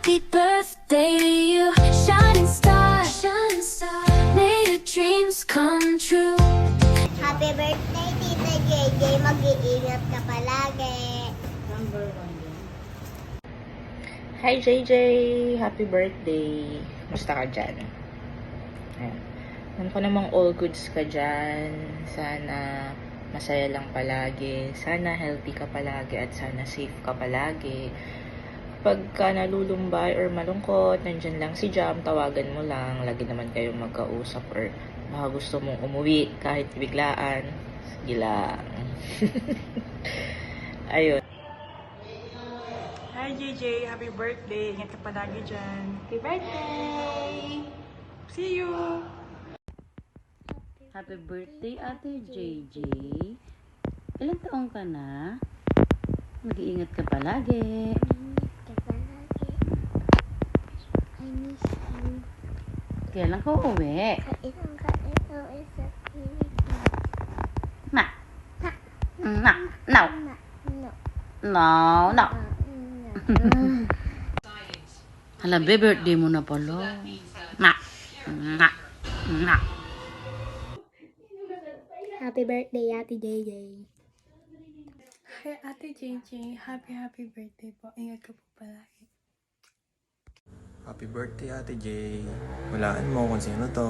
Happy birthday to you, shining star, shining star. May your dreams come true. Happy birthday, Tita JJ. Mag-iingat ka palagi. Hi JJ! Happy birthday! Musta ka dyan? Ayan. Alam ko namang all goods ka dyan. Sana masaya lang palagi. Sana healthy ka palagi at sana safe ka palagi. Pagka nalulumbay or malungkot, nandyan lang si Jam, tawagan mo lang. Lagi naman kayong magkausap or baka gusto mong umuwi kahit biglaan. Sige lang. Ayun. Hi JJ, happy birthday. Ingat ka palagi dyan. Happy birthday! See you! Happy birthday, Ate JJ. Ilang taong ka na? Mag-iingat ka palagi. Ka palagi. I miss you. Kailan ka uuwi? Kailan ka ito sa Pilipinas? Na. Na. No. No. No. No. Hala, birthday mo na pala. Na. Na. Na. Happy birthday, Ate JJ. Hi Ate JJ, happy birthday po. Ingat ka po palagi. Happy birthday, Ate Jay. Walaan mo kung sino to.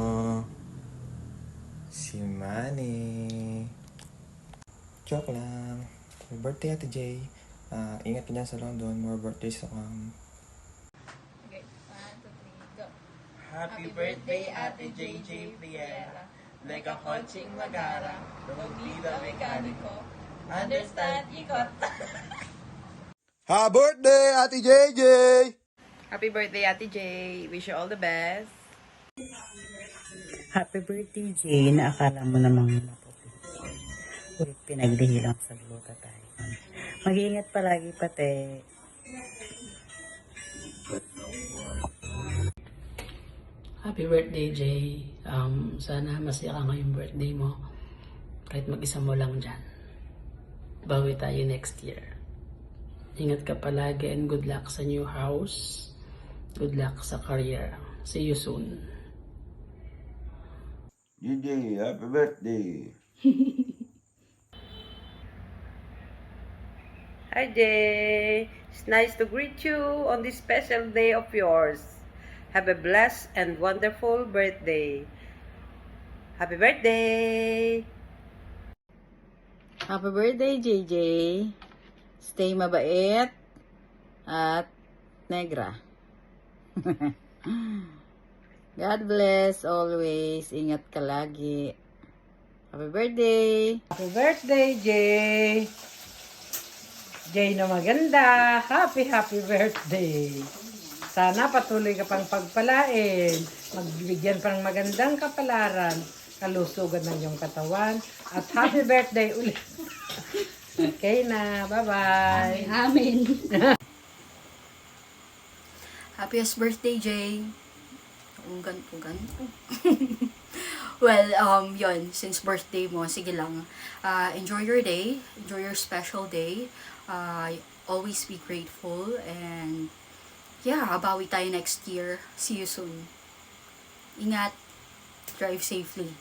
Si Manny. Joke lang. Happy birthday, Ate Jay. Ingat ka dyan sa London. More birthdays to come. Happy birthday, Ate JJ Priela. Like a coaching magara, magbida mekaniko. Understand, ikot. Happy birthday, Ate JJ! Happy birthday, Ate Jay. Wish you all the best. Happy birthday, Jay. Naakala mo namang maputi. Uy, pinaglihi lang sa luta tayo. Mag-iingat palagi, pate. Happy birthday, Jay. Sana masaya ka ngayong birthday mo. Kahit mag-isa mo lang dyan. Bawi tayo next year. Ingat ka palagi and good luck sa new house. Good luck sa career. See you soon. JJ, happy birthday. Hi Jay! It's nice to greet you on this special day of yours. Have a blessed and wonderful birthday. Happy birthday! Happy birthday, JJ. Stay mabait at negra. God bless always. Ingat ka lagi. Happy birthday. Happy birthday, Jay! Jay na maganda. Happy birthday! Sana patuloy ka pang pagpalain. Magbigyan pa ng magandang kapalaran. Kalusugan ng iyong katawan. At happy birthday ulit. Okay na. Bye-bye. Amen. Happiest birthday, Jay. Ganto. Well, yun, since birthday mo, sige lang. Enjoy your day. Enjoy your special day. Always be grateful. And, yeah, bawi tayo next year. See you soon. Ingat. Drive safely.